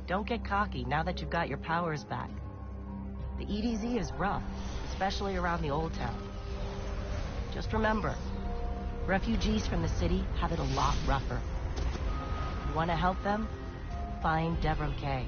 Don't get cocky now that you've got your powers back. The EDZ is rough, especially around the Old Town. Just remember, refugees from the city have it a lot rougher. You want to help them? Find Devrim Kay.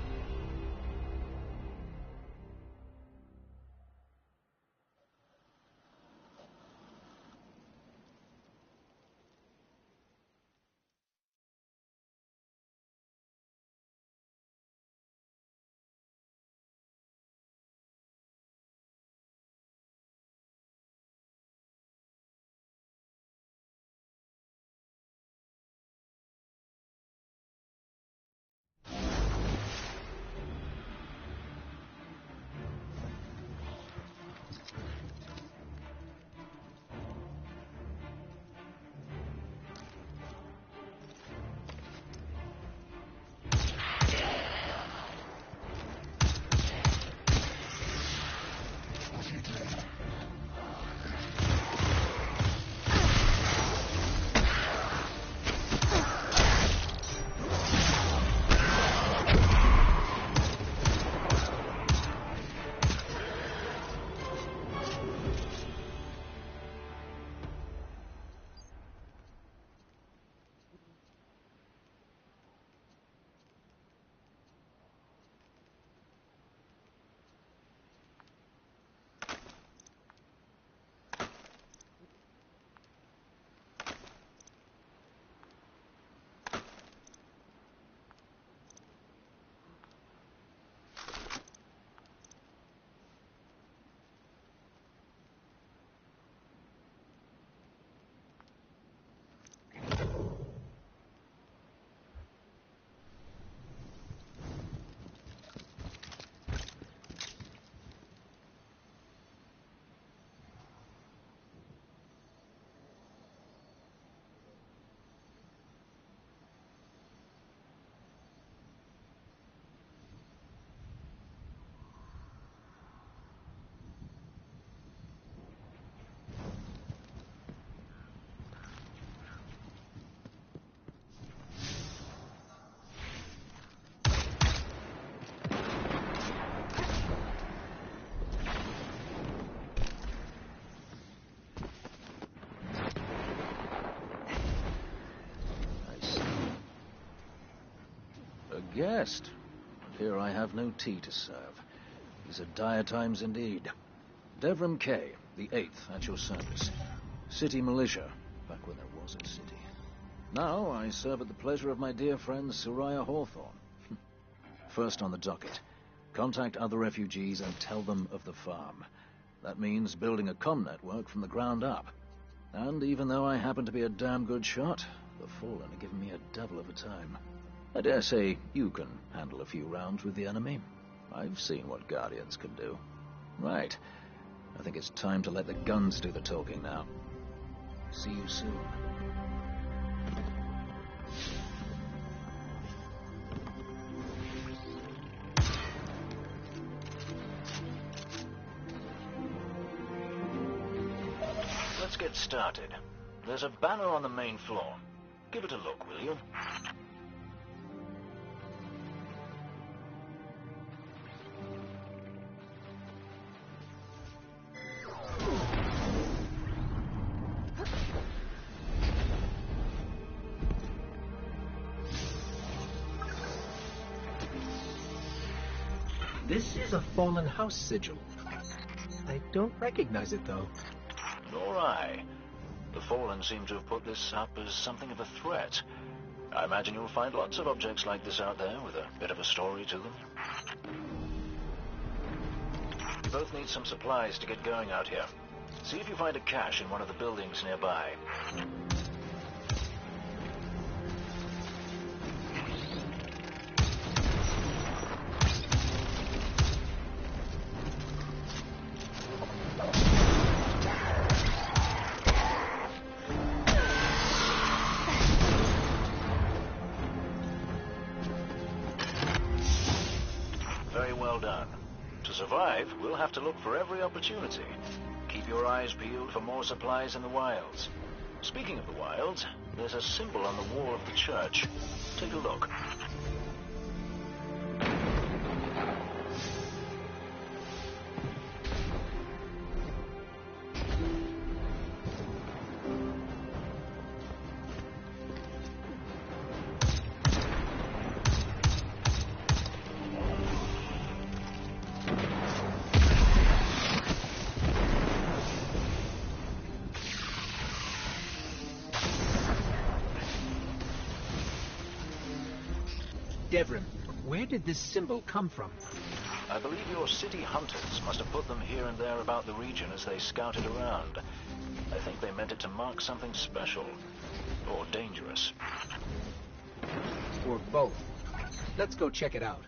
Guest. And here I have no tea to serve. These are dire times indeed. Devrim Kay, the 8th, at your service. City militia, back when there was a city. Now I serve at the pleasure of my dear friend Soraya Hawthorne. First on the docket, contact other refugees and tell them of the farm. That means building a comm network from the ground up. And even though I happen to be a damn good shot, the Fallen are giving me a devil of a time. I dare say you can handle a few rounds with the enemy. I've seen what Guardians can do. Right. I think it's time to let the guns do the talking now. See you soon. Let's get started. There's a banner on the main floor. Give it a look, will you? This is a Fallen House sigil. I don't recognize it, though. Nor I. The Fallen seem to have put this up as something of a threat. I imagine you'll find lots of objects like this out there with a bit of a story to them. You both need some supplies to get going out here. See if you find a cache in one of the buildings nearby. Very well done. To survive, we'll have to look for every opportunity. Keep your eyes peeled for more supplies in the wilds. Speaking of the wilds, there's a symbol on the wall of the church. Take a look. Devrim, where did this symbol come from? I believe your city hunters must have put them here and there about the region as they scouted around. I think they meant it to mark something special. Or dangerous. Or both. Let's go check it out.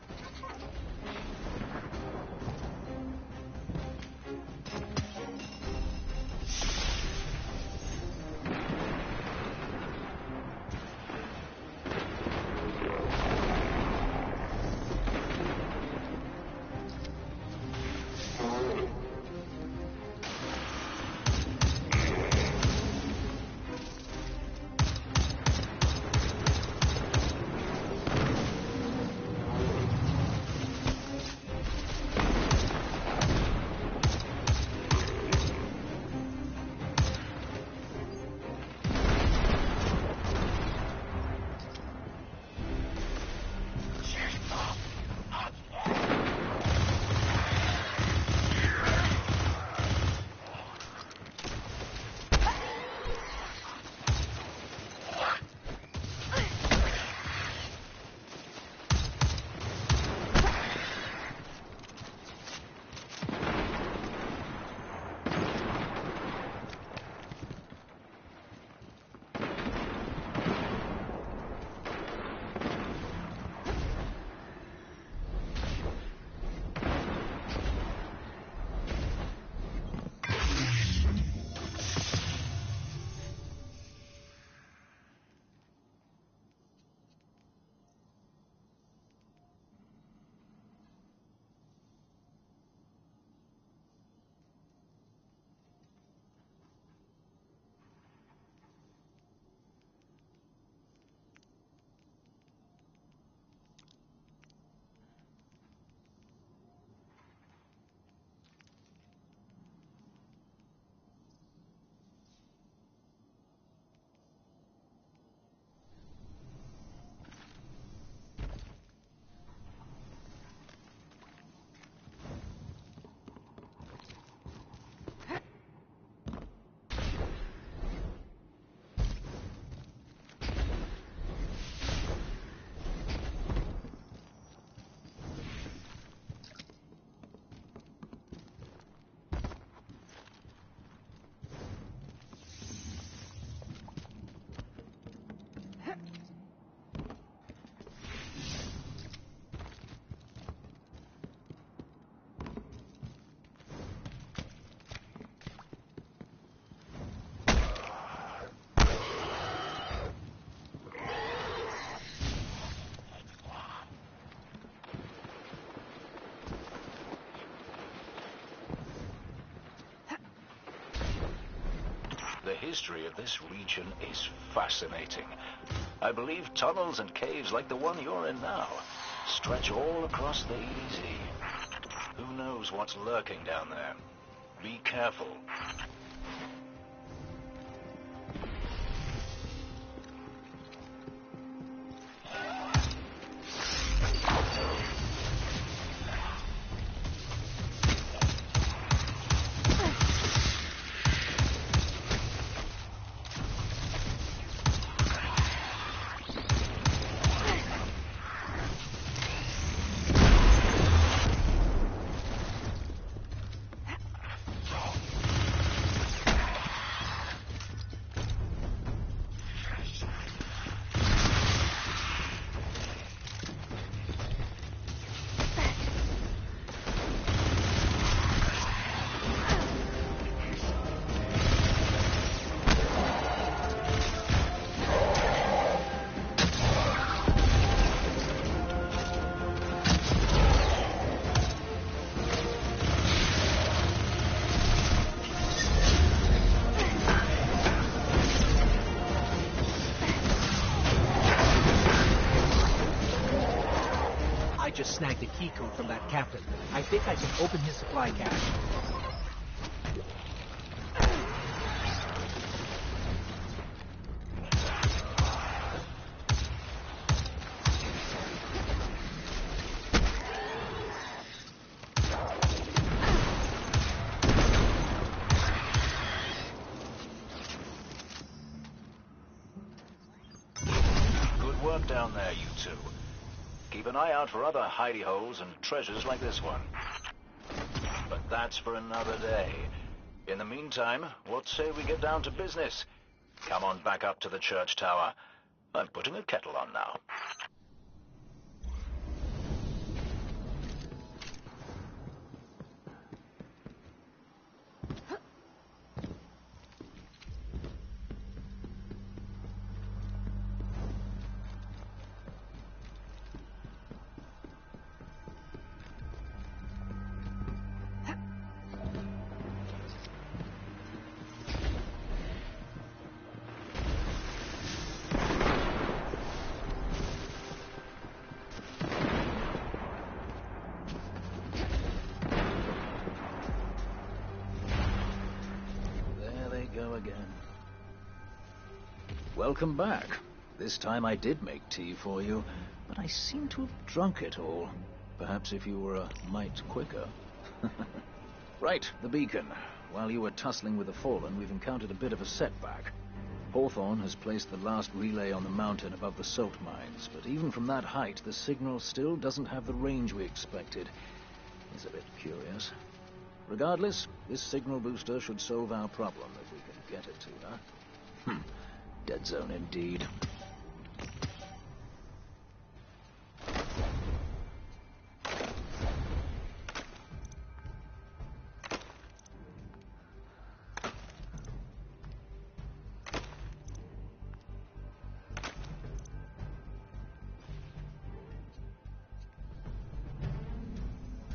The history of this region is fascinating. I believe tunnels and caves like the one you're in now stretch all across the EDZ. Who knows what's lurking down there? Be careful. Just snagged a key code from that captain. I think I can open his supply cache. Good work down there, you two. Keep an eye out for other hidey holes and treasures like this one. But that's for another day. In the meantime, what say we get down to business? Come on back up to the church tower. I'm putting a kettle on now. Again. Welcome back. This time I did make tea for you, but I seem to have drunk it all. Perhaps if you were a mite quicker. Right, the beacon. While you were tussling with the Fallen, we've encountered a bit of a setback. Hawthorne has placed the last relay on the mountain above the salt mines, but even from that height, the signal still doesn't have the range we expected. It's a bit curious. Regardless, this signal booster should solve our problem if we can get it to her. Dead zone indeed.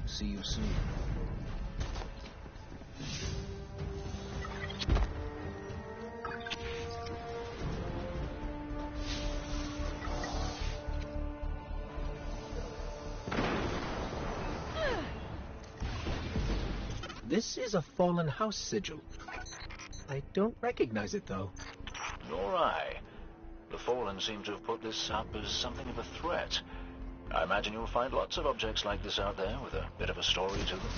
See you soon. This is a Fallen House sigil. I don't recognize it, though. Nor I. The Fallen seem to have put this up as something of a threat. I imagine you'll find lots of objects like this out there with a bit of a story to them.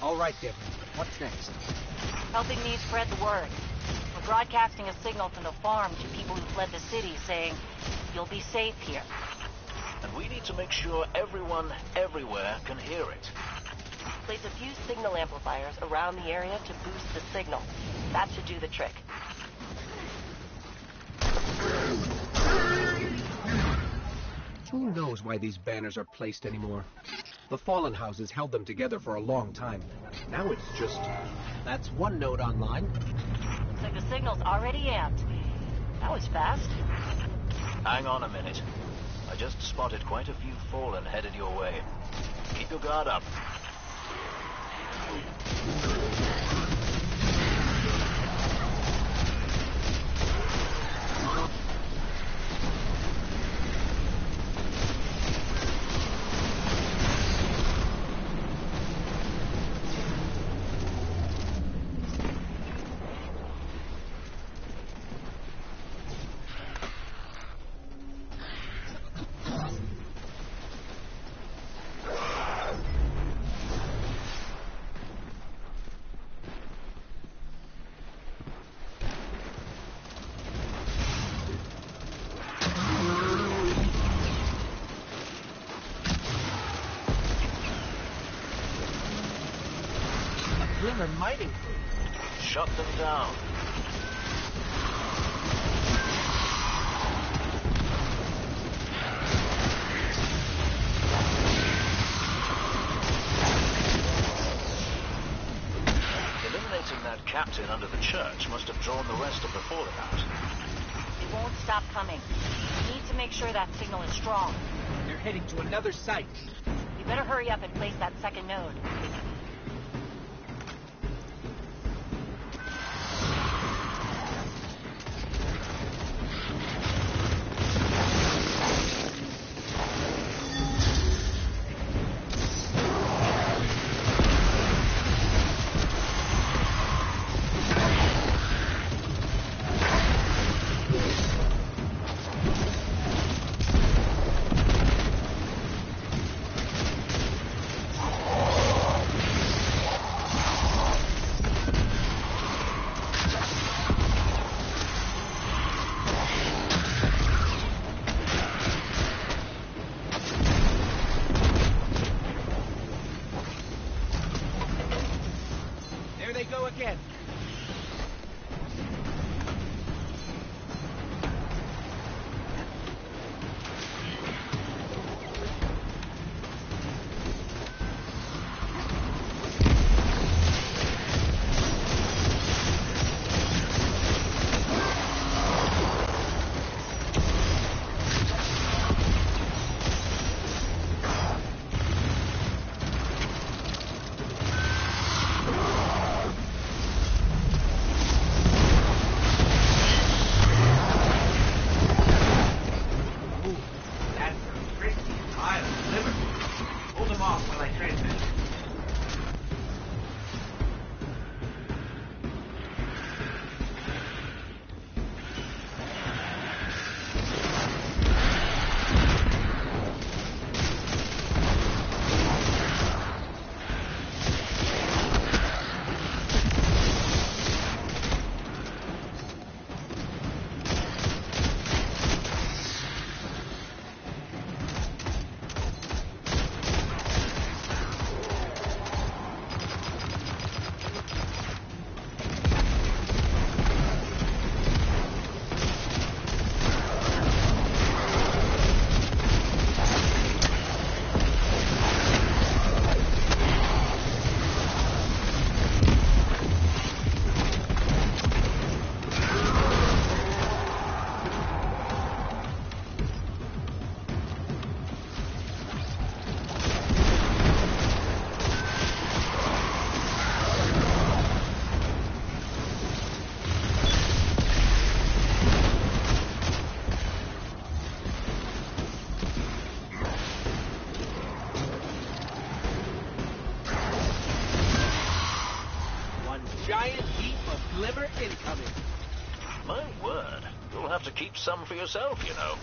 All right, Devin. What's next? Helping me spread the word. We're broadcasting a signal from the farm to people who fled the city saying, you'll be safe here. And we need to make sure everyone, everywhere, can hear it. Place a few signal amplifiers around the area to boost the signal. That should do the trick. Who knows why these banners are placed anymore? The Fallen Houses held them together for a long time. Now it's just... That's one node online. Looks like the signal's already amped. That was fast. Hang on a minute. I just spotted quite a few Fallen headed your way. Keep your guard up. Glimmer mining crew. Shut them down. Eliminating that captain under the church must have drawn the rest of the Fallen out. It won't stop coming. We need to make sure that signal is strong. They're heading to another site. We better hurry up and place that second node. they go again. Giant heap of glimmer incoming. My word. You'll have to keep some for yourself, you know.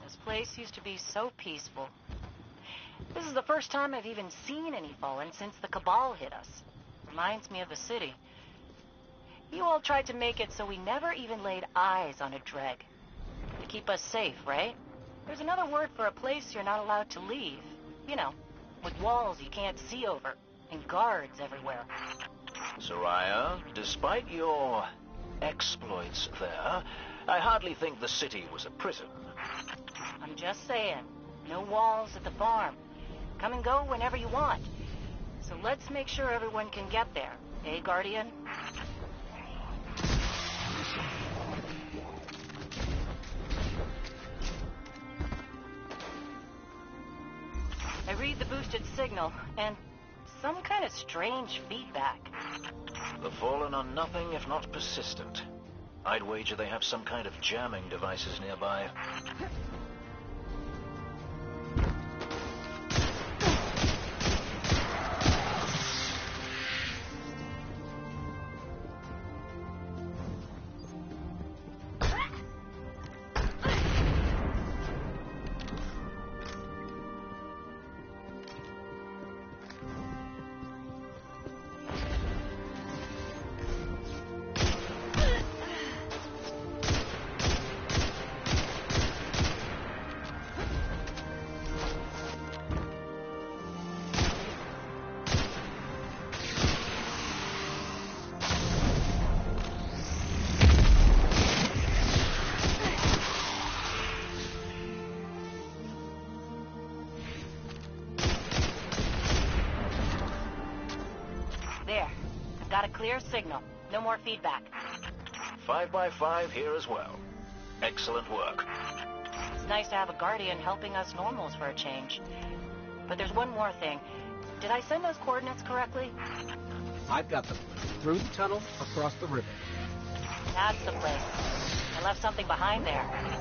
This place used to be so peaceful. This is the first time I've even seen any Fallen since the Cabal hit us. Reminds me of the city. You all tried to make it so we never even laid eyes on a Dreg. To keep us safe, right? There's another word for a place you're not allowed to leave. You know, with walls you can't see over, and guards everywhere. Soraya, despite your exploits there, I hardly think the city was a prison. I'm just saying, no walls at the farm. Come and go whenever you want. So let's make sure everyone can get there, eh, Guardian? I read the boosted signal, and some kind of strange feedback. The Fallen are nothing if not persistent. I'd wager they have some kind of jamming devices nearby. There. I've got a clear signal. No more feedback. 5 by 5 here as well. Excellent work. It's nice to have a guardian helping us normals for a change. But there's one more thing. Did I send those coordinates correctly? I've got them. Through the tunnel, across the river. That's the place. I left something behind there.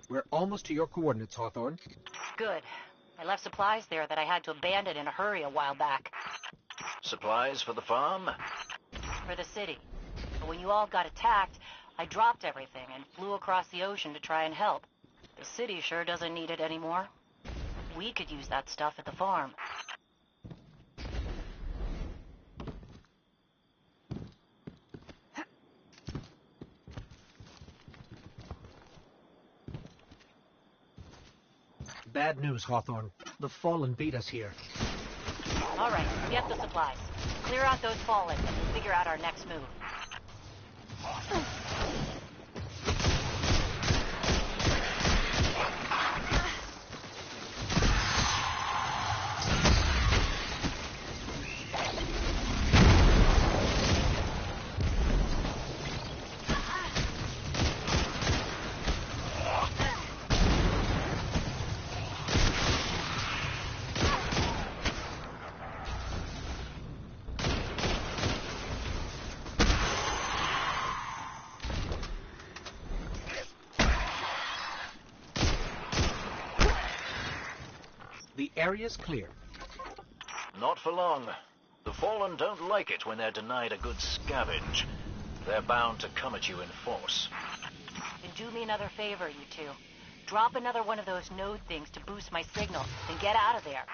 We're almost to your coordinates, Hawthorne. Good. I left supplies there that I had to abandon in a hurry a while back. Supplies for the farm? For the city. But when you all got attacked, I dropped everything and flew across the ocean to try and help. The city sure doesn't need it anymore. We could use that stuff at the farm. Bad news, Hawthorne. The Fallen beat us here. All right, get the supplies. Clear out those Fallen and we'll figure out our next move. The area's clear. Not for long. The Fallen don't like it when they're denied a good scavenge. They're bound to come at you in force. Then do me another favor, you two. Drop another one of those node things to boost my signal, then get out of there.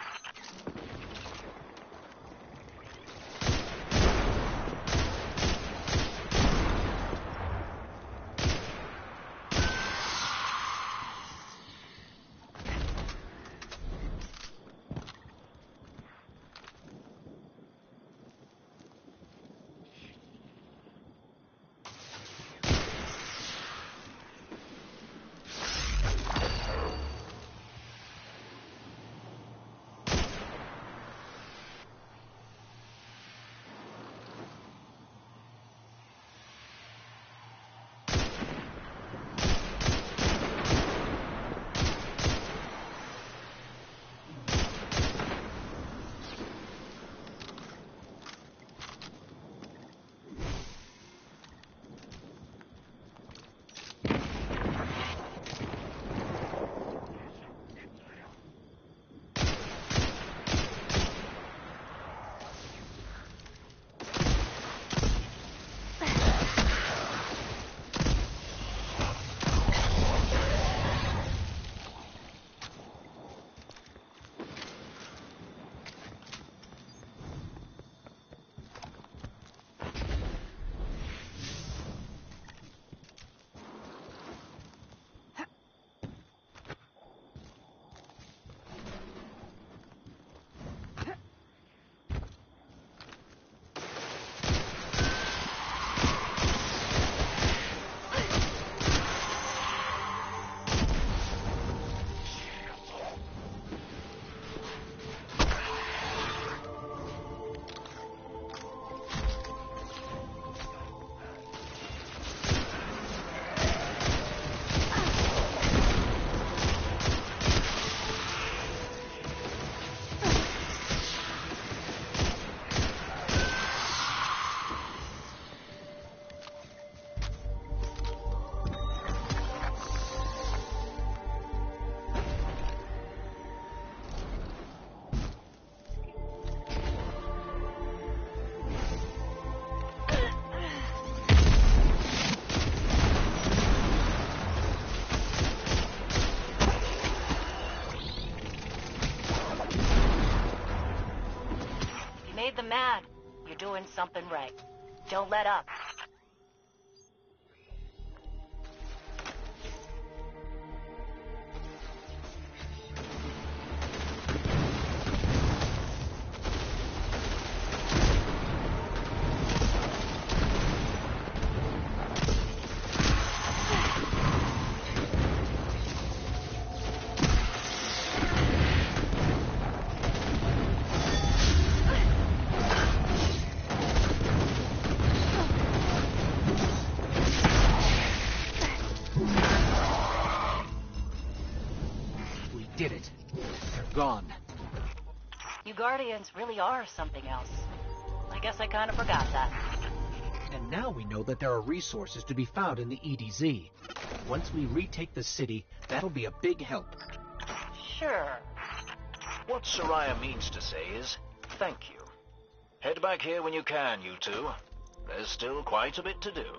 mad. You're doing something right. Don't let up. Did it. They're gone. You Guardians really are something else. I guess I kind of forgot that. And now we know that there are resources to be found in the EDZ. Once we retake the city, that'll be a big help. Sure. What Soraya means to say is, thank you. Head back here when you can, you two. There's still quite a bit to do.